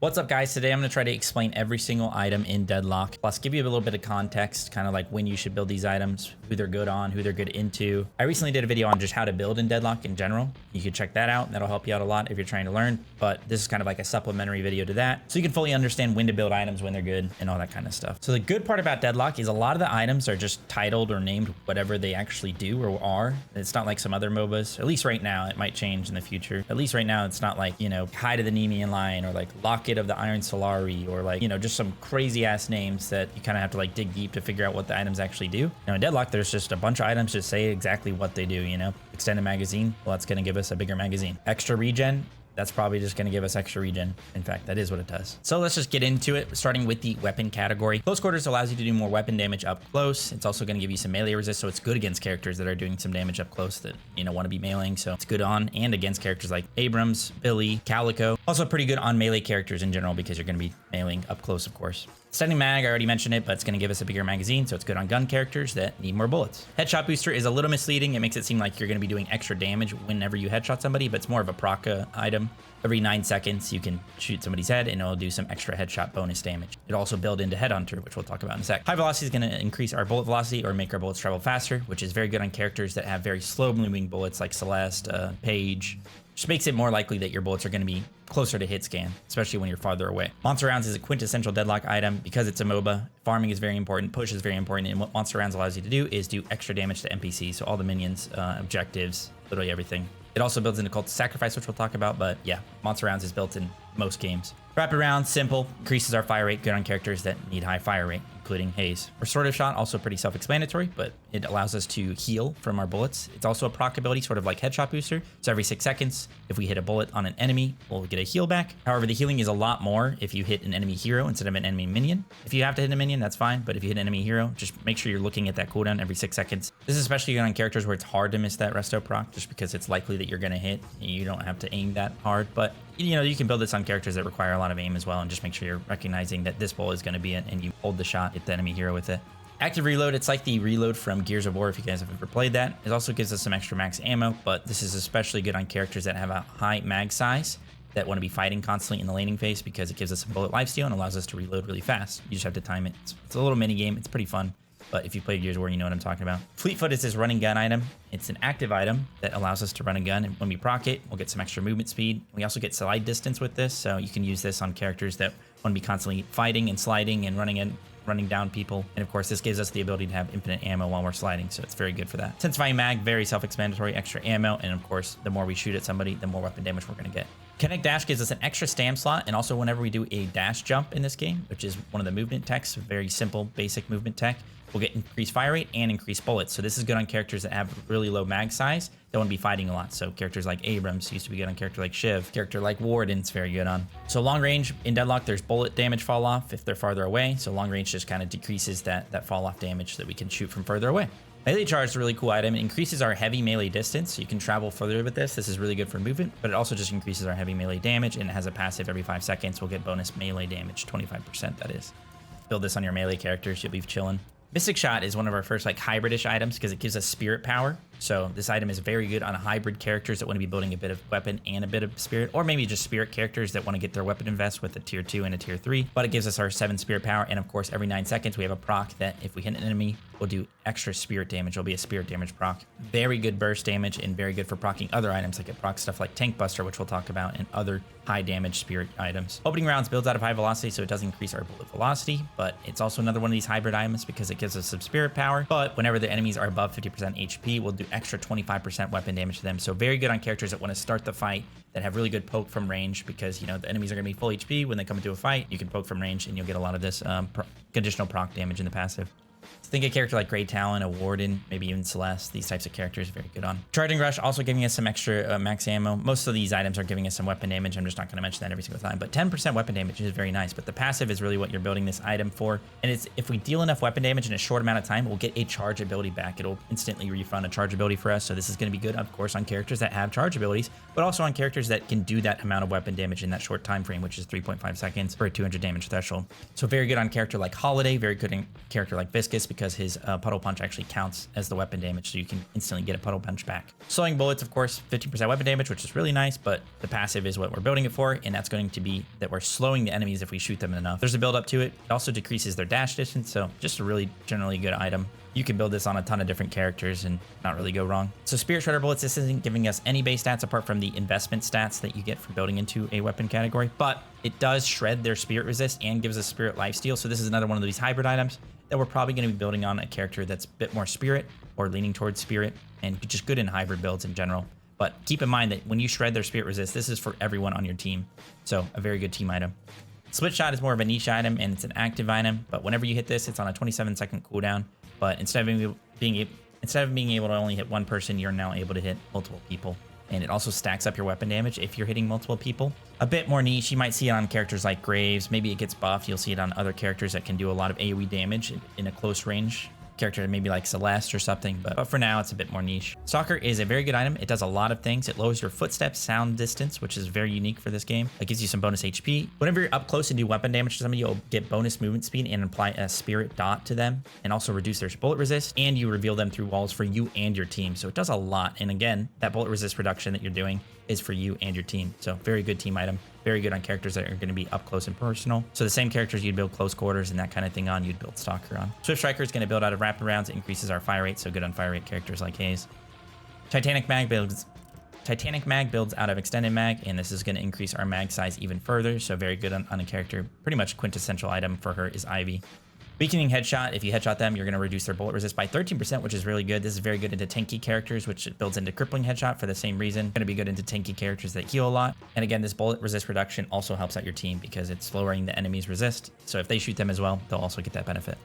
What's up, guys? Today I'm going to try to explain every single item in Deadlock, plus give you a little bit of context, kind of like when you should build these items, who they're good on, who they're good into. I recently did a video on just how to build in Deadlock in general. You can check that out. That'll help you out a lot if you're trying to learn, but this is kind of like a supplementary video to that, so you can fully understand when to build items, when they're good, and all that kind of stuff. So the good part about Deadlock is a lot of the items are just titled or named whatever they actually do or are. It's not like some other MOBAs, at least right now. It might change in the future. At least right now, it's not like, you know, Hide of the Nemean Lion or like Locket of the Iron Solari, or like, you know, just some crazy ass names that you kind of have to like dig deep to figure out what the items actually do. Now in Deadlock, there's just a bunch of items that say exactly what they do, you know. Extended magazine, well, that's going to give us a bigger magazine. Extra regen, that's probably just going to give us extra regen. In fact, that is what it does. So let's just get into it, starting with the weapon category. Close quarters allows you to do more weapon damage up close. It's also going to give you some melee resist, so it's good against characters that are doing some damage up close that, you know, want to be meleeing. So it's good on and against characters like Abrams, Billy, Calico. Also pretty good on melee characters in general because you're going to be meleeing up close, of course. Extending mag, I already mentioned it, but it's going to give us a bigger magazine, so it's good on gun characters that need more bullets. Headshot booster is a little misleading. It makes it seem like you're going to be doing extra damage whenever you headshot somebody, but it's more of a proc item. Every 9 seconds, you can shoot somebody's head, and it'll do some extra headshot bonus damage. It also builds into Headhunter, which we'll talk about in a sec. High velocity is going to increase our bullet velocity or make our bullets travel faster, which is very good on characters that have very slow-moving bullets like Celeste, Paige. Just makes it more likely that your bullets are going to be closer to hit scan, especially when you're farther away. Monster Rounds is a quintessential Deadlock item because it's a MOBA. Farming is very important, push is very important, and what Monster Rounds allows you to do is do extra damage to NPCs, so all the minions, objectives, literally everything. It also builds into Cult of Sacrifice, which we'll talk about, but yeah, Monster Rounds is built in most games. Rapid Rounds, simple, increases our fire rate, good on characters that need high fire rate, including Haze. Restorative Shot, also pretty self-explanatory, but it allows us to heal from our bullets. It's also a proc ability, sort of like Headshot Booster. So every 6 seconds, if we hit a bullet on an enemy, we'll get a heal back. However, the healing is a lot more if you hit an enemy hero instead of an enemy minion. If you have to hit a minion, that's fine, but if you hit an enemy hero, just make sure you're looking at that cooldown every 6 seconds. This is especially good on characters where it's hard to miss that resto proc, just because it's likely that you're going to hit, and you don't have to aim that hard, but you know, you can build this on characters that require a lot of aim as well, and just make sure you're recognizing that this bullet is going to be it, and you hold the shot, hit the enemy hero with it. Active reload, it's like the reload from Gears of War if you guys have ever played that. It also gives us some extra max ammo, but this is especially good on characters that have a high mag size that want to be fighting constantly in the laning phase because it gives us some bullet lifesteal and allows us to reload really fast. You just have to time it. It's a little mini game. It's pretty fun. But if you played Gears of War, you know what I'm talking about. Fleetfoot is this running gun item. It's an active item that allows us to run a gun, and when we proc it, we'll get some extra movement speed. We also get slide distance with this, so you can use this on characters that want to be constantly fighting and sliding and running down people. And of course, this gives us the ability to have infinite ammo while we're sliding, so it's very good for that. Intensifying mag, very self-explanatory, extra ammo, and of course, the more we shoot at somebody, the more weapon damage we're going to get. Kinetic Dash gives us an extra stam slot, and also whenever we do a dash jump in this game, which is one of the movement techs, very simple, basic movement tech, we'll get increased fire rate and increased bullets. So this is good on characters that have really low mag size that want to be fighting a lot. So characters like Abrams used to be good on, character like Shiv, character like Warden's very good on. So long range in Deadlock, there's bullet damage fall off if they're farther away. So long range just kind of decreases that fall off damage so that we can shoot from further away. Melee Charge is a really cool item. It increases our heavy melee distance, so you can travel further with this. This is really good for movement, but it also just increases our heavy melee damage, and it has a passive every 5 seconds. We'll get bonus melee damage, 25% that is. Build this on your melee characters, you'll be chilling. Mystic Shot is one of our first like hybridish items because it gives us spirit power. So this item is very good on hybrid characters that want to be building a bit of weapon and a bit of spirit, or maybe just spirit characters that want to get their weapon invest with a tier 2 and a tier 3. But it gives us our 7 spirit power, and of course every 9 seconds we have a proc that if we hit an enemy, we'll do extra spirit damage. It'll be a spirit damage proc. Very good burst damage and very good for proccing other items, like it procs stuff like Tank Buster, which we'll talk about, and other high damage spirit items. Opening rounds builds out of high velocity, so it does increase our bullet velocity, but it's also another one of these hybrid items because it gives us some spirit power. But whenever the enemies are above 50% HP, we'll do extra 25% weapon damage to them. So very good on characters that want to start the fight, that have really good poke from range, because you know the enemies are going to be full HP when they come into a fight. You can poke from range and you'll get a lot of this conditional proc damage in the passive. Think a character like Grey Talon, a Warden, maybe even Celeste. These types of characters are very good on. Charging Rush also giving us some extra max ammo. Most of these items are giving us some weapon damage. I'm just not going to mention that every single time, but 10% weapon damage is very nice. But the passive is really what you're building this item for. And it's if we deal enough weapon damage in a short amount of time, we'll get a charge ability back. It'll instantly refund a charge ability for us. So this is going to be good, of course, on characters that have charge abilities, but also on characters that can do that amount of weapon damage in that short time frame, which is 3.5 seconds for a 200 damage threshold. So very good on character like Holiday, very good on character like Visca, Viscous because his puddle punch actually counts as the weapon damage, so you can instantly get a puddle punch back. Slowing bullets, of course, 15% weapon damage, which is really nice, but the passive is what we're building it for, and that's going to be that we're slowing the enemies if we shoot them enough. There's a build up to it. It also decreases their dash distance, so just a really generally good item. You can build this on a ton of different characters and not really go wrong. So Spirit Shredder bullets, this isn't giving us any base stats apart from the investment stats that you get from building into a weapon category, but it does shred their spirit resist and gives us spirit lifesteal. So this is another one of these hybrid items that we're probably going to be building on a character that's a bit more spirit or leaning towards spirit and just good in hybrid builds in general. But keep in mind that when you shred their spirit resist, this is for everyone on your team. So a very good team item. Split Shot is more of a niche item and it's an active item, but whenever you hit this, it's on a 27-second cooldown. But instead of being able to only hit one person, you're now able to hit multiple people. And it also stacks up your weapon damage if you're hitting multiple people. A bit more niche, you might see it on characters like Graves. Maybe it gets buffed. You'll see it on other characters that can do a lot of AoE damage in a close range. Character maybe like Celeste or something, but for now it's a bit more niche. Stalker is a very good item. It does a lot of things. It lowers your footsteps sound distance, which is very unique for this game. It gives you some bonus HP. Whenever you're up close and do weapon damage to somebody, you'll get bonus movement speed and apply a spirit dot to them and also reduce their bullet resist, and you reveal them through walls for you and your team. So it does a lot, and again, that bullet resist reduction that you're doing is for you and your team. So very good team item. Very good on characters that are going to be up close and personal. So the same characters you'd build close quarters and that kind of thing on, you'd build Stalker on. Swift Striker is going to build out of rapid rounds. It increases our fire rate, so good on fire rate characters like Haze. Titanic Mag builds out of extended mag, and this is going to increase our mag size even further. So very good on a character. Pretty much quintessential item for her is Ivy. Weakening Headshot, if you headshot them, you're going to reduce their bullet resist by 13%, which is really good. This is very good into tanky characters, which it builds into Crippling Headshot for the same reason. Going to be good into tanky characters that heal a lot. And again, this bullet resist reduction also helps out your team because it's lowering the enemy's resist. So if they shoot them as well, they'll also get that benefit.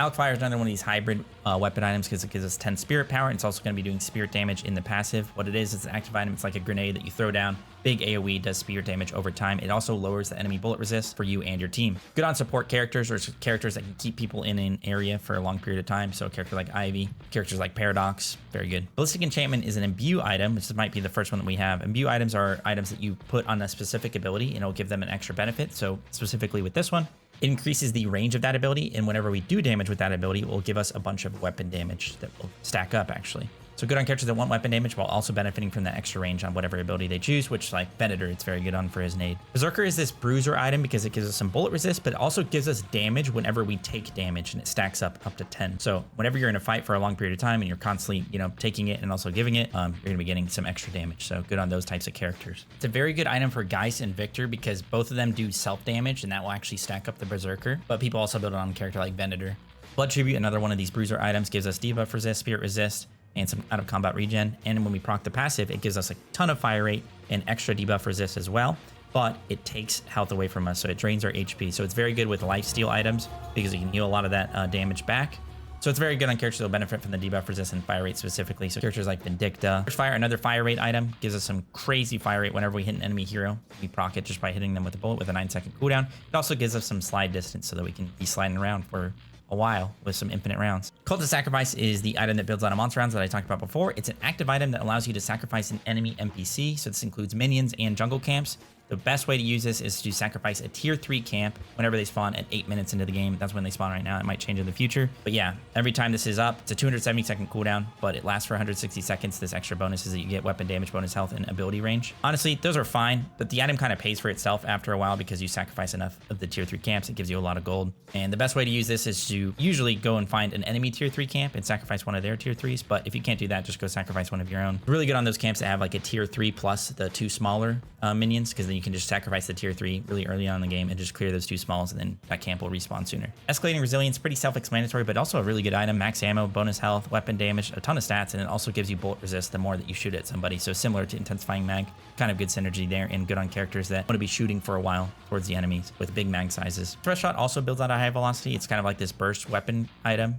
Alk Fire is another one of these hybrid weapon items because it gives us 10 spirit power, and it's also going to be doing spirit damage in the passive. What it is, it's an active item. It's like a grenade that you throw down. Big AoE, does spirit damage over time. It also lowers the enemy bullet resist for you and your team. Good on support characters or characters that can keep people in an area for a long period of time. So a character like Ivy, characters like Paradox, very good. Ballistic Enchantment is an imbue item, which might be the first one that we have. Imbue items are items that you put on a specific ability and it'll give them an extra benefit. So specifically with this one, it increases the range of that ability, and whenever we do damage with that ability, it will give us a bunch of weapon damage that will stack up, actually. So good on characters that want weapon damage while also benefiting from that extra range on whatever ability they choose, which like Venator, it's very good on for his nade. Berserker is this Bruiser item because it gives us some bullet resist, but it also gives us damage whenever we take damage, and it stacks up to 10. So whenever you're in a fight for a long period of time and you're constantly, taking it and also giving it, you're gonna be getting some extra damage. So good on those types of characters. It's a very good item for Geist and Victor because both of them do self damage, and that will actually stack up the Berserker, but people also build it on a character like Venator. Blood Tribute, another one of these Bruiser items, gives us debuff resist, spirit resist, and some out of combat regen. And when we proc the passive, it gives us a ton of fire rate and extra debuff resist as well, but it takes health away from us, so it drains our HP. So it's very good with lifesteal items because you can heal a lot of that damage back. So it's very good on characters that will benefit from the debuff resist and fire rate specifically. So characters like Vindicta. First Fire, another fire rate item, gives us some crazy fire rate whenever we hit an enemy hero. We proc it just by hitting them with a bullet with a 9-second cooldown. It also gives us some slide distance so that we can be sliding around for a while with some infinite rounds. Cult of Sacrifice is the item that builds out of monster rounds that I talked about before. It's an active item that allows you to sacrifice an enemy NPC. So this includes minions and jungle camps. The best way to use this is to sacrifice a tier 3 camp whenever they spawn at 8 minutes into the game. That's when they spawn right now. It might change in the future. But yeah, every time this is up, it's a 270-second cooldown, but it lasts for 160 seconds. This extra bonus is that you get weapon damage, bonus health, and ability range. Honestly, those are fine, but the item kind of pays for itself after a while because you sacrifice enough of the tier 3 camps. It gives you a lot of gold. And the best way to use this is to usually go and find an enemy tier 3 camp and sacrifice one of their tier 3s. But if you can't do that, just go sacrifice one of your own. Really good on those camps that have like a tier 3 plus the 2 smaller minions, because then you can just sacrifice the tier 3 really early on in the game and just clear those 2 smalls, and then that camp will respawn sooner. Escalating Resilience, pretty self-explanatory, but also a really good item. Max ammo, bonus health, weapon damage, a ton of stats, and it also gives you bullet resist the more that you shoot at somebody. So similar to Intensifying Mag, kind of good synergy there, and good on characters that want to be shooting for a while towards the enemies with big mag sizes. Thrust Shot also builds out a high velocity. It's kind of like this burst weapon item.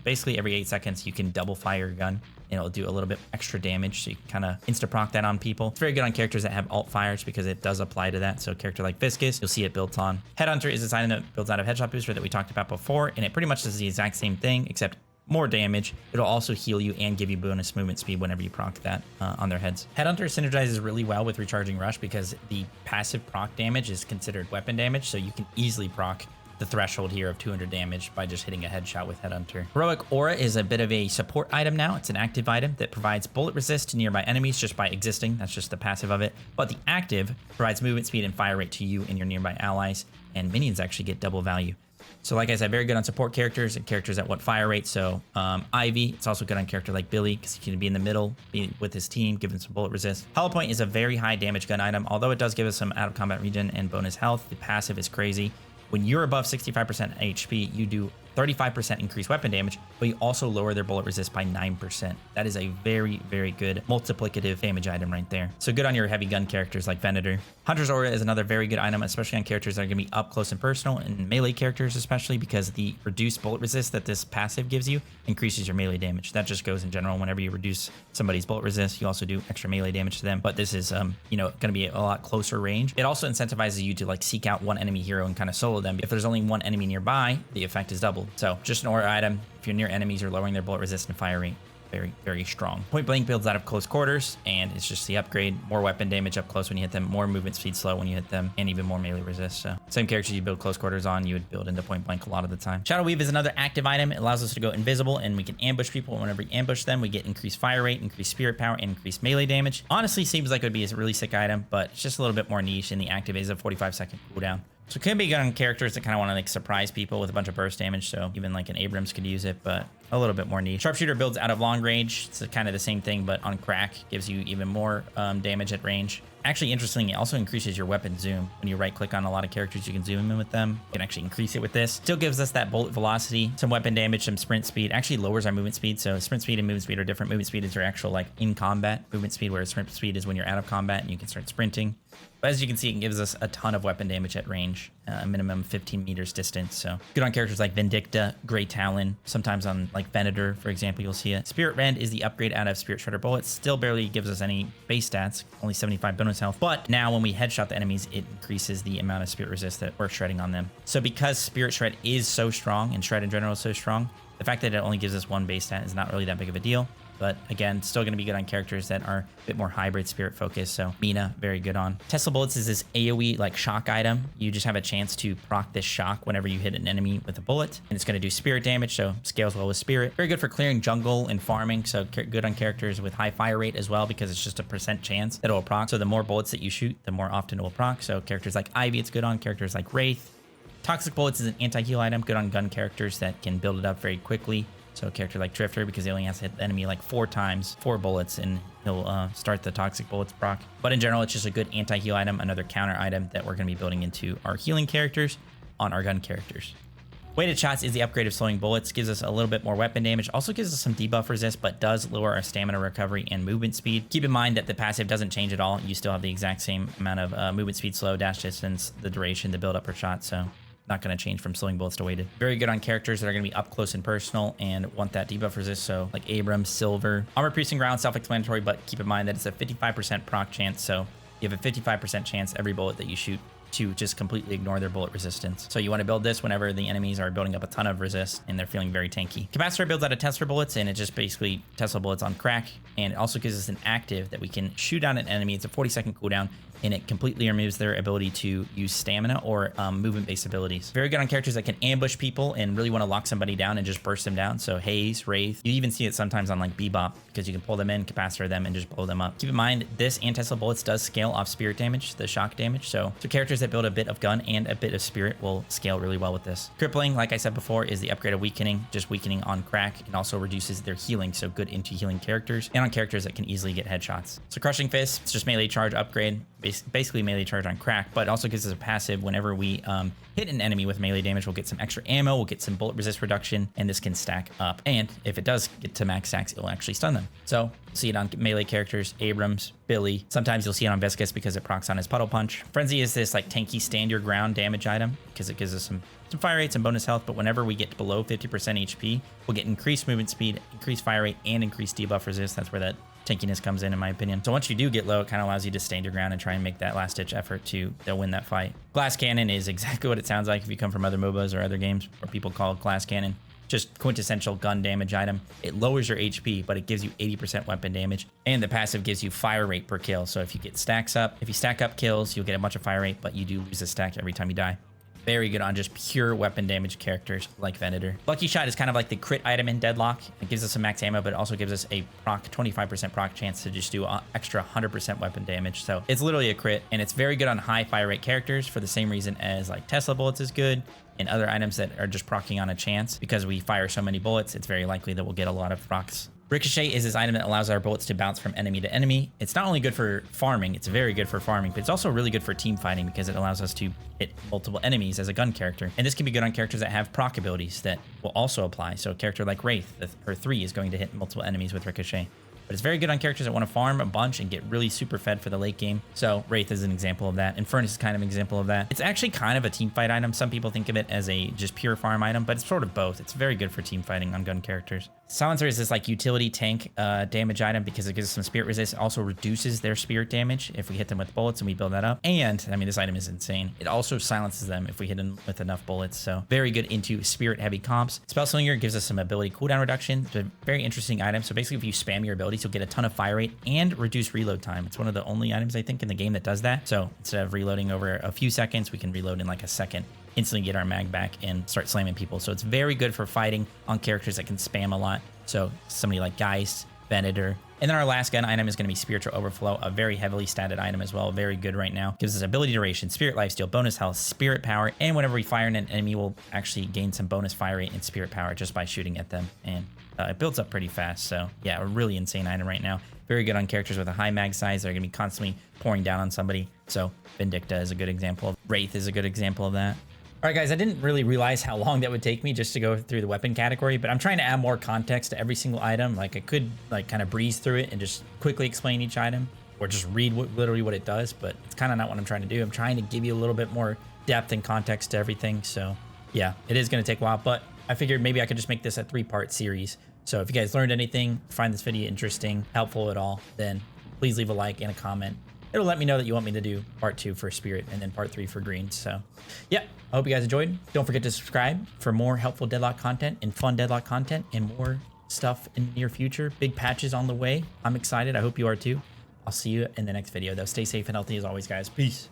Basically every 8 seconds you can double fire your gun, and it'll do a little bit extra damage, so you can kind of insta-proc that on people. It's very good on characters that have alt fires because it does apply to that. So a character like Viscous, you'll see it built on. Headhunter is this item that builds out of Headshot Booster that we talked about before, and it pretty much does the exact same thing, except more damage. It'll also heal you and give you bonus movement speed whenever you proc that on their heads. Headhunter synergizes really well with Recharging Rush because the passive proc damage is considered weapon damage, so you can easily proc the threshold here of 200 damage by just hitting a headshot with Headhunter. Heroic Aura is a bit of a support item now. It's an active item that provides bullet resist to nearby enemies just by existing. That's just the passive of it. But the active provides movement speed and fire rate to you and your nearby allies, and minions actually get double value. So like I said, very good on support characters and characters that want fire rate. So Ivy, it's also good on a character like Billy because he can be in the middle, be with his team, give him some bullet resist. Hollow Point is a very high damage gun item. Although it does give us some out of combat regen and bonus health, the passive is crazy. When you're above 65% HP, you do 35% increased weapon damage, but you also lower their bullet resist by 9%. That is a very, very good multiplicative damage item right there. So good on your heavy gun characters like Venator. Hunter's Aura is another very good item, especially on characters that are going to be up close and personal, and melee characters especially, because the reduced bullet resist that this passive gives you increases your melee damage. That just goes in general. Whenever you reduce somebody's bullet resist, you also do extra melee damage to them. But this is, you know, going to be a lot closer range. It also incentivizes you to like seek out one enemy hero and kind of solo them. If there's only one enemy nearby, the effect is doubled. So just an aura item. If you're near enemies, you're lowering their bullet resist and fire rate. Very, very strong. Point Blank builds out of close quarters, and it's just the upgrade. More weapon damage up close when you hit them, more movement speed slow when you hit them, and even more melee resist. So same characters you build close quarters on, you would build into Point Blank a lot of the time. Shadow Weave is another active item. It allows us to go invisible, and we can ambush people. Whenever we ambush them, we get increased fire rate, increased spirit power, and increased melee damage. Honestly, seems like it would be a really sick item, but it's just a little bit more niche, and the active is a 45-second cooldown. So it can be good on characters that kind of want to like surprise people with a bunch of burst damage. So even like an Abrams could use it, but a little bit more niche. Sharpshooter builds out of long range. It's kind of the same thing, but on crack, gives you even more damage at range. Actually, interestingly, it also increases your weapon zoom. When you right click on a lot of characters, you can zoom in with them. You can actually increase it with this. Still gives us that bullet velocity, some weapon damage, some sprint speed. Actually lowers our movement speed. So sprint speed and movement speed are different. Movement speed is your actual like in combat movement speed, whereas sprint speed is when you're out of combat and you can start sprinting. But as you can see, it gives us a ton of weapon damage at range, a minimum 15 meters distance. So good on characters like Vindicta, Grey Talon, sometimes on like Venator, for example, you'll see it. Spirit Rend is the upgrade out of Spirit Shredder bullets. Still barely gives us any base stats, only 75 bonus health. But now when we headshot the enemies, it increases the amount of spirit resist that we're shredding on them. So because Spirit Shred is so strong and Shred in general is so strong, the fact that it only gives us one base stat is not really that big of a deal. But again, still going to be good on characters that are a bit more hybrid spirit focused. So Mina, very good on. Tesla Bullets is this AoE like shock item. You just have a chance to proc this shock whenever you hit an enemy with a bullet. And it's going to do spirit damage, so scales well with spirit. Very good for clearing jungle and farming. So good on characters with high fire rate as well, because it's just a % chance that it will proc. So the more bullets that you shoot, the more often it will proc. So characters like Ivy, it's good on. Characters like Wraith. Toxic Bullets is an anti-heal item. Good on gun characters that can build it up very quickly. So a character like Drifter, because he only has to hit the enemy like 4 times, 4 bullets, and he'll start the Toxic Bullets proc. But in general, it's just a good anti-heal item, another counter item that we're going to be building into our healing characters on our gun characters. Weighted Shots is the upgrade of slowing bullets, gives us a little bit more weapon damage, also gives us some debuff resist, but does lower our stamina recovery and movement speed. Keep in mind that the passive doesn't change at all. You still have the exact same amount of movement speed, slow, dash distance, the duration, the build up per shot, so not going to change from slowing bullets to weighted. Very good on characters that are going to be up close and personal and want that debuff resist. So like Abrams, Silver, Armor Piercing Round, self-explanatory, but keep in mind that it's a 55% proc chance. So you have a 55% chance every bullet that you shoot to just completely ignore their bullet resistance. So you want to build this whenever the enemies are building up a ton of resist and they're feeling very tanky. Capacitor builds out of Tesla bullets, and it just basically Tesla bullets on crack. And it also gives us an active that we can shoot down an enemy. It's a 40-second cooldown, and it completely removes their ability to use stamina or movement-based abilities. Very good on characters that can ambush people and really want to lock somebody down and just burst them down. So Haze, Wraith. You even see it sometimes on like Bebop, because you can pull them in, capacitor them, and just blow them up. Keep in mind, this and Tesla bullets does scale off spirit damage, the shock damage. So characters that build a bit of gun and a bit of spirit will scale really well with this. Crippling, like I said before, is the upgrade of weakening, just weakening on crack. It also reduces their healing, so good into healing characters and on characters that can easily get headshots. So Crushing Fist, it's just melee charge upgrade, basically melee charge on crack, but it also gives us a passive whenever we hit an enemy with melee damage. We'll get some extra ammo, we'll get some bullet resist reduction, and this can stack up. And if it does get to max stacks, it'll actually stun them. So see it on melee characters, Abrams, Billy. Sometimes you'll see it on Viscus because it procs on his Puddle Punch. Frenzy is this like tanky stand your ground damage item because it gives us some fire rates and bonus health, but whenever we get below 50% HP, we'll get increased movement speed, increased fire rate, and increased debuff resist. That's where that tankiness comes in my opinion. So once you do get low, it kind of allows you to stand your ground and try and make that last ditch effort to win that fight. Glass Cannon is exactly what it sounds like if you come from other MOBAs or other games where people call it Glass Cannon. Just quintessential gun damage item. It lowers your HP, but it gives you 80% weapon damage, and the passive gives you fire rate per kill. So if you get stacks up, if you stack up kills, you'll get a bunch of fire rate, but you do lose a stack every time you die. Very good on just pure weapon damage characters like Venator. Lucky Shot is kind of like the crit item in Deadlock. It gives us some max ammo, but it also gives us a proc 25% proc chance to just do extra 100% weapon damage. So it's literally a crit, and it's very good on high fire rate characters for the same reason as like Tesla bullets is good and other items that are just proccing on a chance. Because we fire so many bullets, it's very likely that we'll get a lot of procs. Ricochet is this item that allows our bullets to bounce from enemy to enemy. It's not only good for farming, it's very good for farming, but it's also really good for team fighting because it allows us to hit multiple enemies as a gun character. And this can be good on characters that have proc abilities that will also apply. So a character like Wraith, her 3 is going to hit multiple enemies with Ricochet. But it's very good on characters that want to farm a bunch and get really super fed for the late game. So Wraith is an example of that, and Furnace is kind of an example of that. It's actually kind of a team fight item. Some people think of it as a just pure farm item, but it's sort of both. It's very good for team fighting on gun characters. Silencer is this like utility tank damage item because it gives us some spirit resist. It also reduces their spirit damage if we hit them with bullets and we build that up. And I mean, this item is insane. It also silences them if we hit them with enough bullets. So very good into spirit heavy comps. Spell Slinger gives us some ability cooldown reduction. It's a very interesting item. So basically if you spam your abilities, you'll get a ton of fire rate and reduce reload time. It's one of the only items I think in the game that does that. So instead of reloading over a few seconds, we can reload in like a second, instantly get our mag back and start slamming people. So it's very good for fighting on characters that can spam a lot. So somebody like Geist, Venator. And then our last gun item is going to be Spiritual Overflow, a very heavily statted item as well. Very good right now. Gives us ability duration, spirit lifesteal, bonus health, spirit power, and whenever we fire at an enemy, we'll actually gain some bonus fire rate and spirit power just by shooting at them. And it builds up pretty fast. So yeah, a really insane item right now. Very good on characters with a high mag size. They're going to be constantly pouring down on somebody. So Vindicta is a good example. Wraith is a good example of that. All right, guys, I didn't really realize how long that would take me just to go through the weapon category, but I'm trying to add more context to every single item. Like I could like kind of breeze through it and just quickly explain each item or just read literally what it does, but it's kind of not what I'm trying to do. I'm trying to give you a little bit more depth and context to everything. So yeah, it is going to take a while, but I figured maybe I could just make this a 3-part series. So if you guys learned anything, find this video interesting, helpful at all, then please leave a like and a comment. It'll let me know that you want me to do part 2 for Spirit and then part 3 for Green. So yeah, I hope you guys enjoyed. Don't forget to subscribe for more helpful Deadlock content and fun Deadlock content and more stuff in the near future. Big patches on the way. I'm excited. I hope you are too. I'll see you in the next video though. Stay safe and healthy as always, guys. Peace.